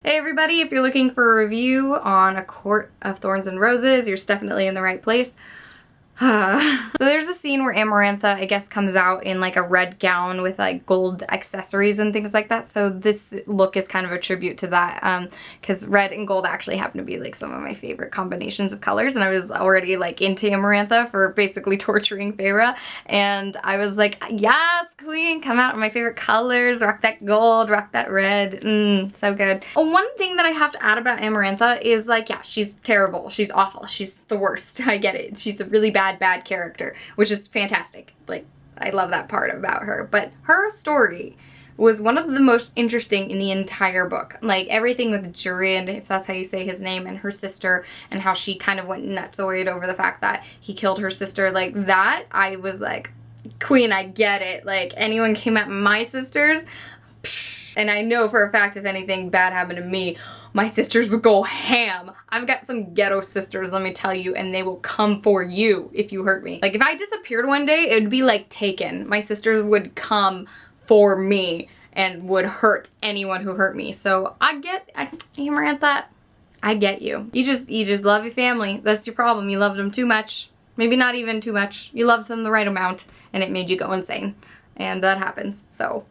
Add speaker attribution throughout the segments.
Speaker 1: Hey everybody, if you're looking for a review on A Court of Thorns and Roses, you're definitely in the right place. So there's a scene where Amaranth, I guess, comes out in like a red gown with like gold accessories and things like that. So this look is kind of a tribute to that, because red and gold actually happen to be like some of my favorite combinations of colors, and I was already like into Amarantha for basically torturing Feyre, and I was like, yes, queen, come out in my favorite colors, rock that gold, rock that red, so good. One thing that I have to add about Amarantha is like, yeah, she's terrible, she's awful, she's the worst, I get it, she's a really bad character, which is fantastic. Like, I love that part about her. But her story was one of the most interesting in the entire book. Like, everything with Jurid, if that's how you say his name, and her sister, and how she kind of went nutsoid over the fact that he killed her sister, like that, I was like, queen, I get it. Like, anyone came at my sisters, psh, and I know for a fact if anything bad happened to me, my sisters would go ham. I've got some ghetto sisters, let me tell you, and they will come for you if you hurt me. Like, if I disappeared one day, it would be like Taken. My sisters would come for me and would hurt anyone who hurt me. So Amarantha, I get you. You just love your family. That's your problem. You loved them too much. Maybe not even too much. You loved them the right amount, and it made you go insane. And that happens, so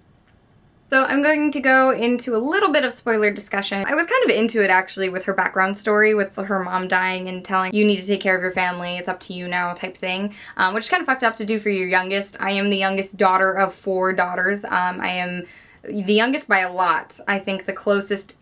Speaker 1: I'm going to go into a little bit of spoiler discussion. I was kind of into it actually with her background story with her mom dying and telling you need to take care of your family, it's up to you now type thing, which is kind of fucked up to do for your youngest. I am the youngest daughter of 4 daughters. I am the youngest by a lot. I think the closest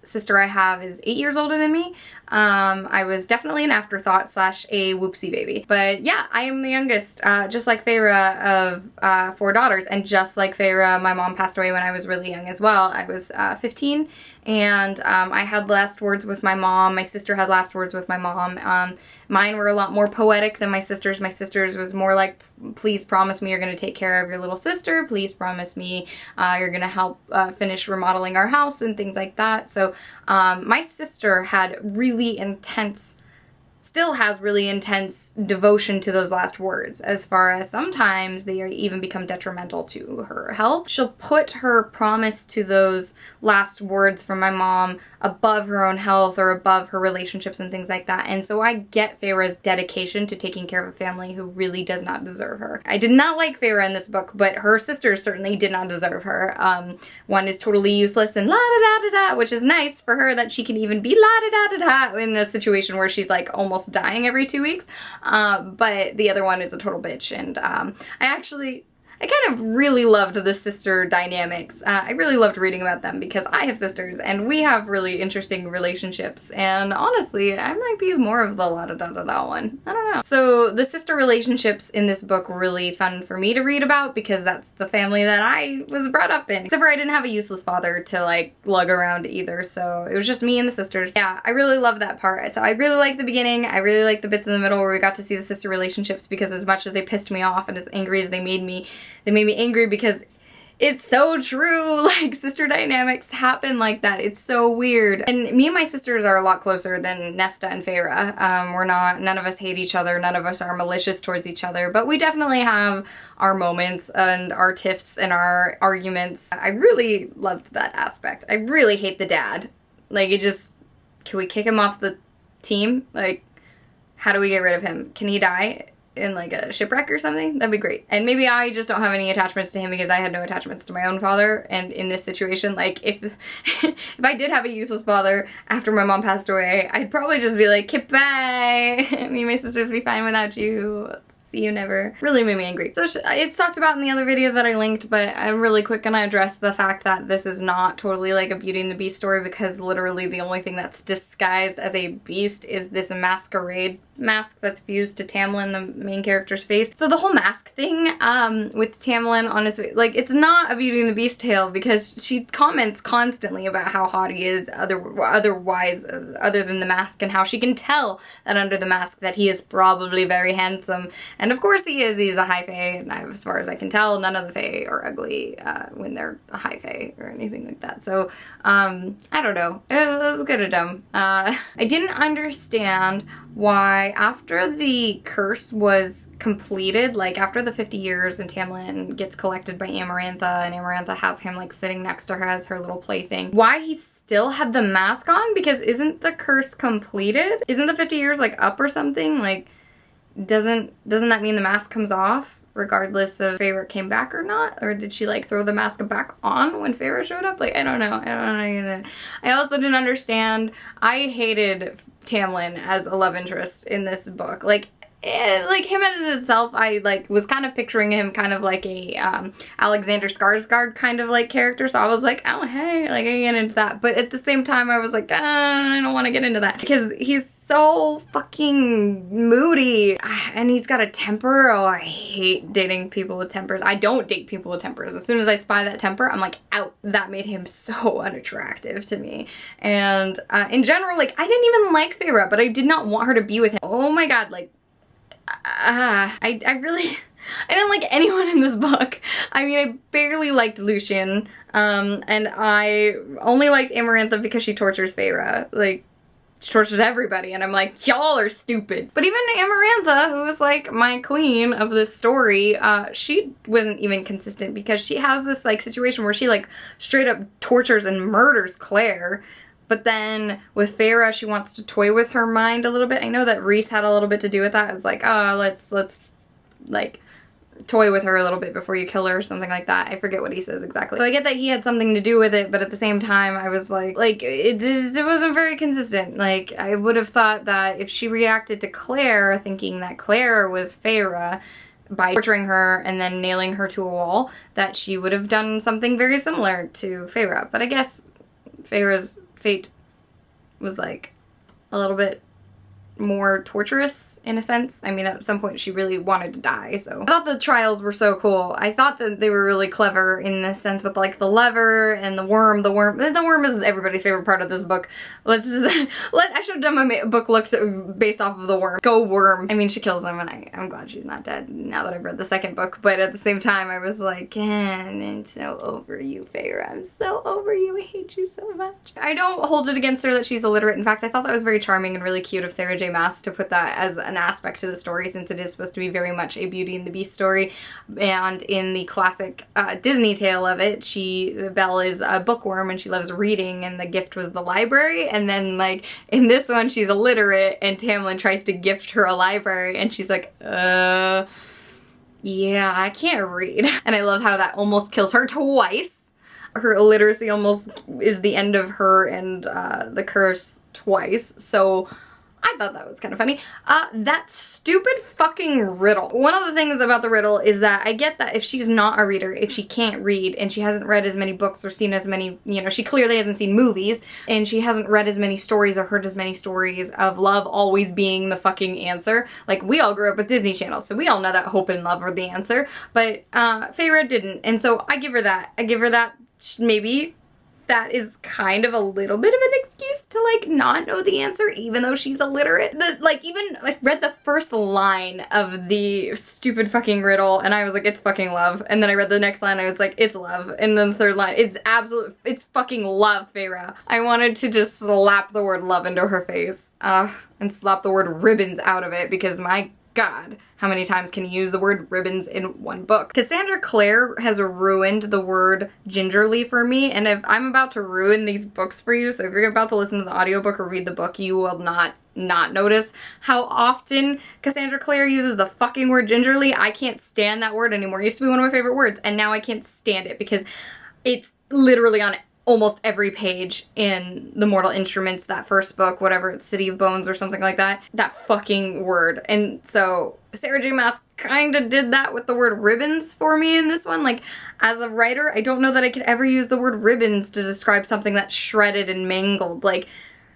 Speaker 1: sister I have is 8 years older than me. I was definitely an afterthought slash a whoopsie baby. But yeah, I am the youngest, just like Feyre of 4 daughters, and just like Feyre, my mom passed away when I was really young as well. I was 15, and I had last words with my mom. My sister had last words with my mom. Mine were a lot more poetic than my sister's. My sister's was more like, please promise me you're going to take care of your little sister. Please promise me you're going to help finish remodeling our house and things like that. So my sister had really intense, still has really intense devotion to those last words, as far as sometimes they even become detrimental to her health. She'll put her promise to those last words from my mom above her own health or above her relationships and things like that. And so I get Feyre's dedication to taking care of a family who really does not deserve her. I did not like Feyre in this book, but her sisters certainly did not deserve her. One is totally useless and la-da-da-da-da, which is nice for her that she can even be la-da-da-da-da in a situation where she's like almost dying every 2 weeks. But the other one is a total bitch, and I kind of really loved the sister dynamics. I really loved reading about them because I have sisters and we have really interesting relationships, and honestly, I might be more of the la-da-da-da-da one. I don't know. So the sister relationships in this book were really fun for me to read about because that's the family that I was brought up in. Except for I didn't have a useless father to like lug around either, so it was just me and the sisters. Yeah, I really loved that part. So I really liked the beginning. I really liked the bits in the middle where we got to see the sister relationships, because as much as they pissed me off and as angry as they made me angry, because it's so true. Like, sister dynamics happen like that. It's so weird. And me and my sisters are a lot closer than Nesta and Feyre. None of us hate each other. None of us are malicious towards each other, but we definitely have our moments and our tiffs and our arguments. I really loved that aspect. I really hate the dad. Like, can we kick him off the team? Like, how do we get rid of him? Can he die in like a shipwreck or something? That'd be great. And maybe I just don't have any attachments to him because I had no attachments to my own father, and in this situation, like, if I did have a useless father after my mom passed away, I'd probably just be like, "Kip, bye. Me and my sisters will be fine without you. See you never." Really made me angry. So it's talked about in the other video that I linked, but I'm really quick gonna address the fact that this is not totally like a Beauty and the Beast story, because literally the only thing that's disguised as a beast is this masquerade mask that's fused to Tamlin, the main character's face. So the whole mask thing with Tamlin on his face, like, it's not a Beauty and the Beast tale, because she comments constantly about how hot he is otherwise, other than the mask, and how she can tell that under the mask that he is probably very handsome. And of course he is. He's a high fae, and as far as I can tell, none of the fae are ugly when they're a high fae or anything like that. So I don't know. It was kind of dumb. I didn't understand why why after the curse was completed, like after the 50 years and Tamlin gets collected by Amarantha and Amarantha has him like sitting next to her as her little plaything, why he still had the mask on? Because isn't the curse completed? Isn't the 50 years like up or something? Like, doesn't that mean the mask comes off regardless of if Feyre came back or not? Or did she like throw the mask back on when Feyre showed up? Like, I don't know. I also didn't understand. I hated Tamlin as a love interest in this book. Like him in itself, I like was kind of picturing him kind of like a Alexander Skarsgård kind of like character, so I was like, oh hey, like I get into that. But at the same time I was like, I don't want to get into that because he's so fucking moody and he's got a temper. Oh, I hate dating people with tempers. I don't date people with tempers. As soon as I spy that temper, I'm like out. That made him so unattractive to me. And in general, like I didn't even like Feyre, but I did not want her to be with him. Oh my god, like I didn't like anyone in this book. I mean, I barely liked Lucien, and I only liked Amarantha because she tortures Feyre. Like, she tortures everybody, and I'm like, y'all are stupid. But even Amarantha, who is like my queen of this story, she wasn't even consistent because she has this like situation where she like straight up tortures and murders Claire. But then with Feyre, she wants to toy with her mind a little bit. I know that Rhys had a little bit to do with that. It was like, oh, let's like toy with her a little bit before you kill her or something like that. I forget what he says exactly. So I get that he had something to do with it, but at the same time, I was like it wasn't very consistent. Like, I would have thought that if she reacted to Claire, thinking that Claire was Feyre, by torturing her and then nailing her to a wall, that she would have done something very similar to Feyre. But I guess Feyre's fate was like a little bit more torturous in a sense. I mean, at some point she really wanted to die, so. I thought the trials were so cool. I thought that they were really clever in the sense with like the lever and the worm. The worm is everybody's favorite part of this book. Let's just, I should have done my book looked based off of the worm. Go worm. I mean, she kills him and I'm glad she's not dead now that I've read the second book, but at the same time I was like, I'm so over you, Feyre. I'm so over you. I hate you so much. I don't hold it against her that she's illiterate. In fact, I thought that was very charming and really cute of Sarah J. Maas to put that as an aspect to the story, since it is supposed to be very much a Beauty and the Beast story. And in the classic Disney tale of it, Belle is a bookworm and she loves reading, and the gift was the library. And then like in this one, she's illiterate and Tamlin tries to gift her a library and she's like, yeah, I can't read. And I love how that almost kills her twice. Her illiteracy almost is the end of her and the curse twice. So I thought that was kind of funny. That stupid fucking riddle. One of the things about the riddle is that I get that if she's not a reader, if she can't read and she hasn't read as many books or seen as many, you know, she clearly hasn't seen movies and she hasn't read as many stories or heard as many stories of love always being the fucking answer. Like, we all grew up with Disney Channel, so we all know that hope and love are the answer, but Feyre didn't. And so I give her that. I give her that. Maybe that is kind of a little bit of an excuse to like not know the answer even though she's illiterate. Even I read the first line of the stupid fucking riddle and I was like, it's fucking love. And then I read the next line and I was like, it's love. And then the third line, it's fucking love, Feyre. I wanted to just slap the word love into her face and slap the word ribbons out of it, because my God, how many times can you use the word ribbons in one book? Cassandra Clare has ruined the word gingerly for me, and if I'm about to ruin these books for you, so if you're about to listen to the audiobook or read the book, you will not notice how often Cassandra Clare uses the fucking word gingerly. I can't stand that word anymore. It used to be one of my favorite words, and now I can't stand it because it's literally on almost every page in the Mortal Instruments, that first book, whatever, it's City of Bones or something like that, that fucking word. And so Sarah J. Maas kind of did that with the word ribbons for me in this one. Like, as a writer, I don't know that I could ever use the word ribbons to describe something that's shredded and mangled. Like,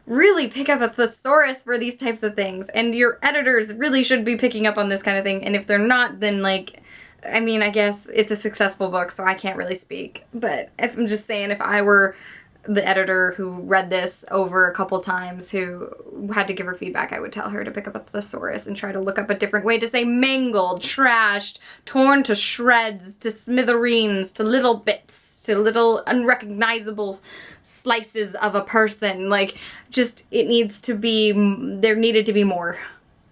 Speaker 1: really pick up a thesaurus for these types of things, and your editors really should be picking up on this kind of thing, and if they're not, then like, I mean, I guess it's a successful book, so I can't really speak. But if I'm just saying, if I were the editor who read this over a couple times, who had to give her feedback, I would tell her to pick up a thesaurus and try to look up a different way to say mangled, trashed, torn to shreds, to smithereens, to little bits, to little unrecognizable slices of a person. Like, just, it needs to be, there needed to be more.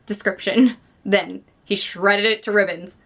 Speaker 1: description, then he shredded it to ribbons.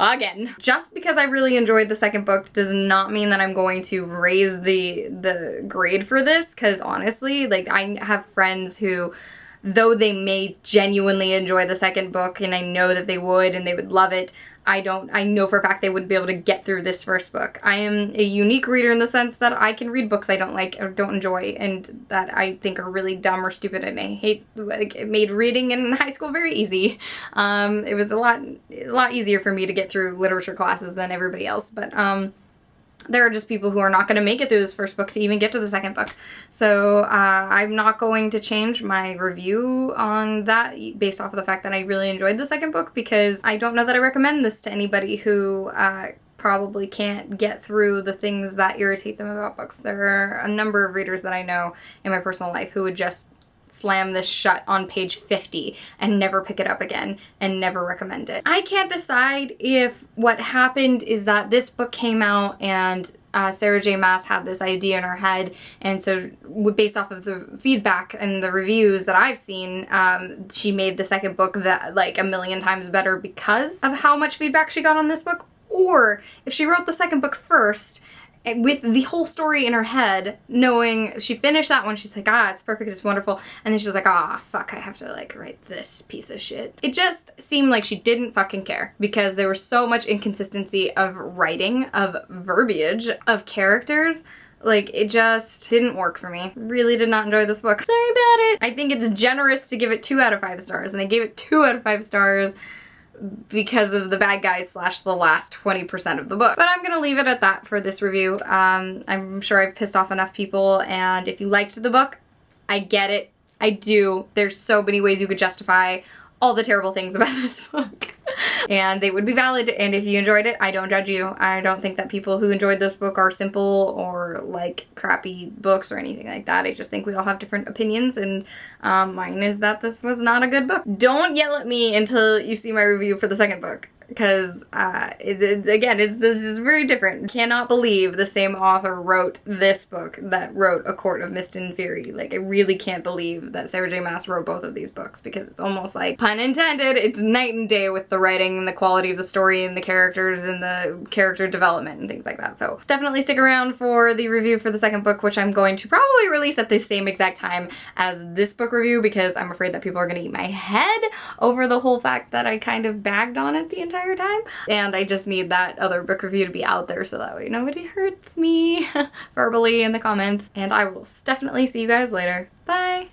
Speaker 1: Again. Just because I really enjoyed the second book does not mean that I'm going to raise the grade for this, because honestly, like, I have friends who, though they may genuinely enjoy the second book, and I know that they would and they would love it, I know for a fact they wouldn't be able to get through this first book. I am a unique reader in the sense that I can read books I don't like or don't enjoy and that I think are really dumb or stupid, and I hate, like, it made reading in high school very easy. It was a lot easier for me to get through literature classes than everybody else, but there are just people who are not going to make it through this first book to even get to the second book. So I'm not going to change my review on that based off of the fact that I really enjoyed the second book, because I don't know that I recommend this to anybody who probably can't get through the things that irritate them about books. There are a number of readers that I know in my personal life who would just slam this shut on page 50 and never pick it up again and never recommend it. I can't decide if what happened is that this book came out and Sarah J. Maas had this idea in her head, and so based off of the feedback and the reviews that I've seen, she made the second book that like a million times better because of how much feedback she got on this book, or if she wrote the second book first with the whole story in her head, knowing she finished that one, she's like, ah, it's perfect, it's wonderful, and then she's like, ah, fuck, I have to like write this piece of shit. It just seemed like she didn't fucking care, because there was so much inconsistency of writing, of verbiage, of characters. Like, it just didn't work for me. Really did not enjoy this book. Sorry about it. I think it's generous to give it 2 out of 5 stars, and I gave it 2 out of 5 stars because of the bad guys / the last 20% of the book. But I'm gonna leave it at that for this review. I'm sure I've pissed off enough people, and if you liked the book, I get it. I do. There's so many ways you could justify all the terrible things about this book. And they would be valid, and if you enjoyed it, I don't judge you. I don't think that people who enjoyed this book are simple or like crappy books or anything like that. I just think we all have different opinions, and mine is that this was not a good book. Don't yell at me until you see my review for the second book, because this is very different. Cannot believe the same author wrote this book that wrote A Court of Mist and Fury. Like, I really can't believe that Sarah J. Maas wrote both of these books, because it's almost like, pun intended, it's night and day with the writing and the quality of the story and the characters and the character development and things like that. So definitely stick around for the review for the second book, which I'm going to probably release at the same exact time as this book review, because I'm afraid that people are going to eat my head over the whole fact that I kind of bagged on it the entire time. And I just need that other book review to be out there so that way nobody hurts me verbally in the comments. And I will definitely see you guys later. Bye!